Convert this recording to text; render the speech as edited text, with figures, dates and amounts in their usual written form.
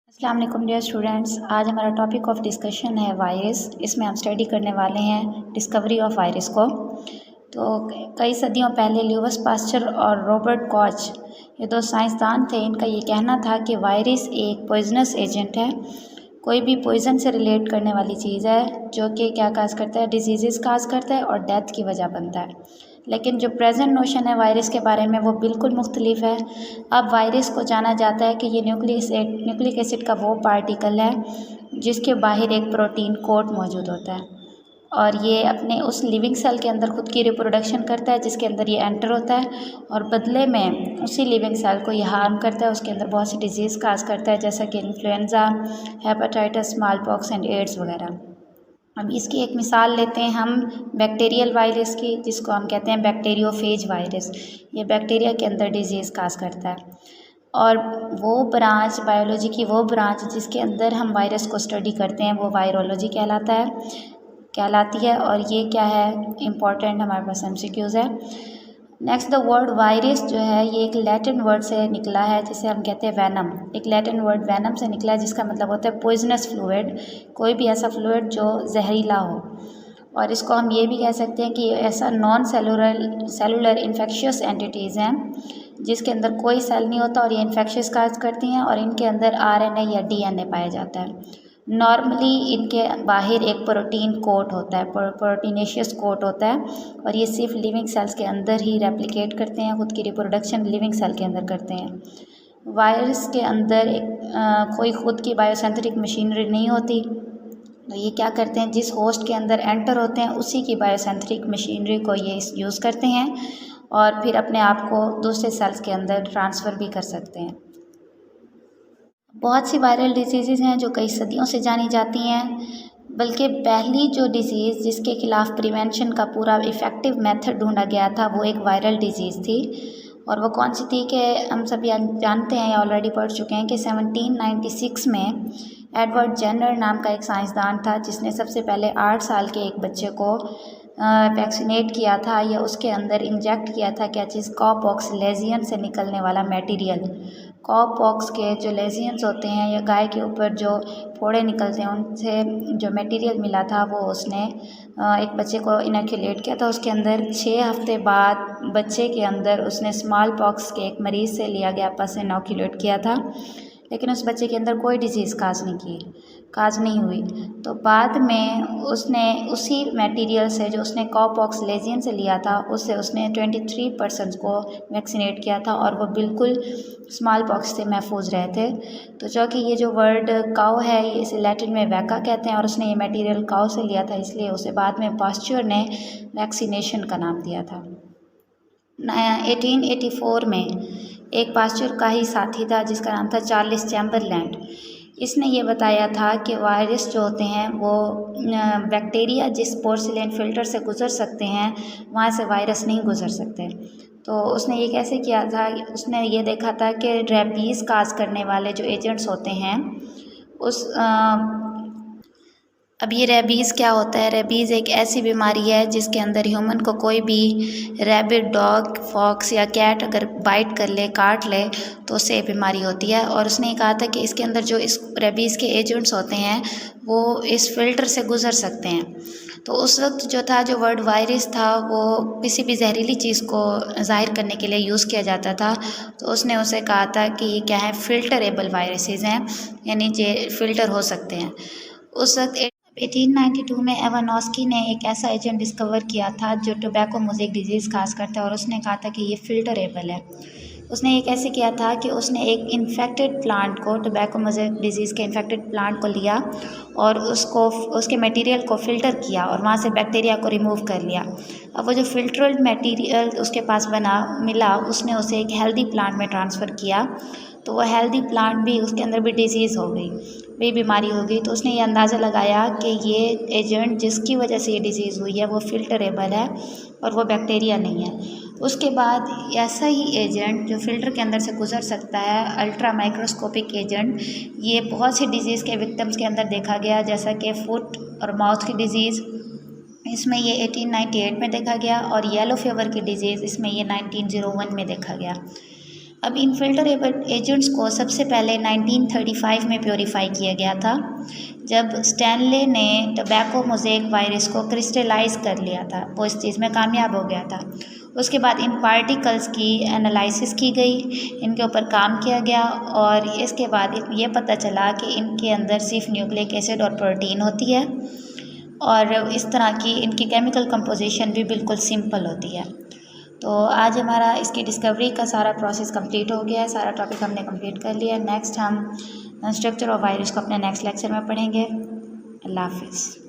अस्सलाम वालेकुम dear students. आज हमारा टॉपिक ऑफ डिस्कशन है वायरस। इसमें हम स्टडी करने वाले हैं डिस्कवरी ऑफ वायरस को। तो कई सदियों पहले ल्यूइस पास्चर और रॉबर्ट कॉच, ये दो साइंसदान थे। इनका ये कहना था कि वायरस एक पॉइजनस एजेंट है, कोई भी पॉइजन से रिलेट करने वाली चीज़ है जो कि क्या काज करता है, डिजीज़ काज करता है और डेथ की वजह बनता है। लेकिन जो प्रेजेंट नोशन है वायरस के बारे में वो बिल्कुल मुख्तलिफ है। अब वायरस को जाना जाता है कि ये न्यूक्लिक एसिड का वो पार्टिकल है जिसके बाहर एक प्रोटीन कोट मौजूद होता है और ये अपने उस लिविंग सेल के अंदर खुद की रिप्रोडक्शन करता है, जिसके अंदर ये एंटर होता है और बदले में उसी लिविंग सेल को ये हार्म करता है। उसके अंदर बहुत सी डिजीज़ काज करता है, जैसा कि influenza, hepatitis, smallpox and AIDS वगैरह। अब इसकी एक मिसाल लेते हैं हम बैक्टीरियल वायरस की, जिसको हम कहते हैं बैक्टीरियोफेज वायरस। ये बैक्टीरिया के अंदर डिजीज़ काज करता है और वो ब्रांच, बायोलॉजी की वो ब्रांच जिसके अंदर हम वायरस को स्टडी करते हैं, वो वायरोलॉजी कहलाती है। और ये क्या है, इम्पॉर्टेंट हमारे पास एमसीक्यूज़ है। नेक्स्ट, द वर्ड वायरस जो है ये एक लैटिन वर्ड से निकला है जिसे हम कहते हैं वैनम। एक लैटिन वर्ड वैनम से निकला है जिसका मतलब होता है पॉइजनस फ्लूइड, कोई भी ऐसा फ्लूइड जो जहरीला हो। और इसको हम ये भी कह सकते हैं कि ऐसा नॉन सेलुलर इन्फेक्शियस एंटिटीज़ हैं जिसके अंदर कोई सेल नहीं होता और ये इन्फेक्शियस काज करती हैं और इनके अंदर आरएनए या डीएनए पाया जाता है। नॉर्मली इनके बाहर एक प्रोटीन कोट होता है, प्रोटीनेशियस कोट होता है और ये सिर्फ लिविंग सेल्स के अंदर ही रेप्लिकेट करते हैं, खुद की रिप्रोडक्शन लिविंग सेल के अंदर करते हैं। वायरस के अंदर कोई खुद की बायोसिंथेटिक मशीनरी नहीं होती, तो ये क्या करते हैं, जिस होस्ट के अंदर एंटर होते हैं उसी की बायोसिंथेटिक मशीनरी को ये यूज़ करते हैं और फिर अपने आप को दूसरे सेल्स के अंदर ट्रांसफ़र भी कर सकते हैं। बहुत सी वायरल डिजीज़ हैं जो कई सदियों से जानी जाती हैं, बल्कि पहली जो डिज़ीज़ जिसके खिलाफ प्रिवेंशन का पूरा इफ़ेक्टिव मेथड ढूंढा गया था वो एक वायरल डिज़ीज़ थी। और वो कौन सी थी कि हम सब जानते हैं या ऑलरेडी पढ़ चुके हैं कि 1796 में एडवर्ड जेनर नाम का एक साइंसदान था जिसने सबसे पहले 8 साल के एक बच्चे को वैक्सीनेट किया था या उसके अंदर इंजेक्ट किया था क्या चीज़, कॉपॉक्स लेजियन से निकलने वाला मटेरियल। कॉपॉक्स के जो लेजियंस होते हैं या गाय के ऊपर जो फोड़े निकलते हैं उनसे जो मटेरियल मिला था वो उसने एक बच्चे को इनोक्यूलेट किया था। उसके अंदर 6 हफ्ते बाद बच्चे के अंदर उसने स्मॉल पॉक्स के एक मरीज़ से लिया गया पस इनोक्यूलेट किया था, लेकिन उस बच्चे के अंदर कोई डिजीज़ काज नहीं हुई। तो बाद में उसने उसी मटेरियल से जो उसने कॉपॉक्स लेजियन से लिया था उससे उसने 23 पर्सन्स को वैक्सीनेट किया था और वो बिल्कुल स्मॉल पॉक्स से महफूज रहे थे। तो जो कि ये जो वर्ड काउ है ये इसे लैटिन में वैका कहते हैं और उसने ये मटेरियल काउ से लिया था, इसलिए उसे बाद में पास्चर ने वैक्सीनेशन का नाम दिया था। 1884 में एक पास्चर का ही साथी था जिसका नाम था चार्ल्स चैम्बरलैंड। इसने ये बताया था कि वायरस जो होते हैं वो बैक्टीरिया जिस पोर्सिलेन फ़िल्टर से गुज़र सकते हैं वहाँ से वायरस नहीं गुज़र सकते। तो उसने ये कैसे किया था, उसने ये देखा था कि रेबीज़ काज करने वाले जो एजेंट्स होते हैं अब ये रेबीज़ क्या होता है, रेबीज़ एक ऐसी बीमारी है जिसके अंदर ह्यूमन को कोई भी रैबिट, डॉग, फॉक्स या कैट अगर बाइट कर ले, काट ले तो उससे बीमारी होती है। और उसने कहा था कि इसके अंदर जो इस रेबीज़ के एजेंट्स होते हैं वो इस फिल्टर से गुज़र सकते हैं। तो उस वक्त जो था, जो वर्ड वायरस था वो किसी भी जहरीली चीज़ को ज़ाहिर करने के लिए यूज़ किया जाता था। तो उसने उसे कहा था कि ये क्या है, फ़िल्टरेबल वायरसेस हैं, यानी जे फ़िल्टर हो सकते हैं। उस वक्त 1892 में एवानोस्की ने एक ऐसा एजेंट डिस्कवर किया था जो टोबैको मोज़ेक डिजीज़ काज करता है और उसने कहा था कि ये फ़िल्टरेबल है। उसने ये कैसे किया था कि उसने एक इन्फेक्टेड प्लांट को, टोबैको मोज़ेक डिजीज़ के इन्फेक्टेड प्लांट को लिया और उसके मटेरियल को फ़िल्टर किया और वहाँ से बैक्टीरिया को रिमूव कर लिया। अब वो जो फ़िल्टर्ड मटेरियल उसके पास मिला उसने उसे एक हेल्दी प्लांट में ट्रांसफ़र किया। तो वो हेल्दी प्लांट भी, उसके अंदर भी डिजीज़ हो गई, भी बीमारी हो गई। तो उसने ये अंदाज़ा लगाया कि ये एजेंट जिसकी वजह से ये डिजीज़ हुई है वो फ़िल्टरेबल है और वो बैक्टीरिया नहीं है। उसके बाद ऐसा ही एजेंट जो फ़िल्टर के अंदर से गुज़र सकता है, अल्ट्रा माइक्रोस्कोपिक एजेंट, ये बहुत सी डिजीज़ के विक्टिम्स के अंदर देखा गया, जैसा कि फुट और माउथ की डिज़ीज़, इसमें ये 1898 में देखा गया और येलो फीवर की डिज़ीज़ इसमें ये 1901 में देखा गया। अब इन फिल्टरेबल एजेंट्स को सबसे पहले 1935 में प्योरीफाई किया गया था, जब स्टैनले ने टोबैको मोज़ेक वायरस को क्रिस्टलाइज कर लिया था, वो इस चीज़ में कामयाब हो गया था। उसके बाद इन पार्टिकल्स की एनालिसिस की गई, इनके ऊपर काम किया गया और इसके बाद ये पता चला कि इनके अंदर सिर्फ न्यूक्लिक एसिड और प्रोटीन होती है और इस तरह की इनकी केमिकल कंपोजिशन भी बिल्कुल सिंपल होती है। तो आज हमारा इसकी डिस्कवरी का सारा प्रोसेस कंप्लीट हो गया है, सारा टॉपिक हमने कंप्लीट कर लिया है। नेक्स्ट हम स्ट्रक्चर ऑफ वायरस को अपने नेक्स्ट लेक्चर में पढ़ेंगे। अल्लाह हाफिज़।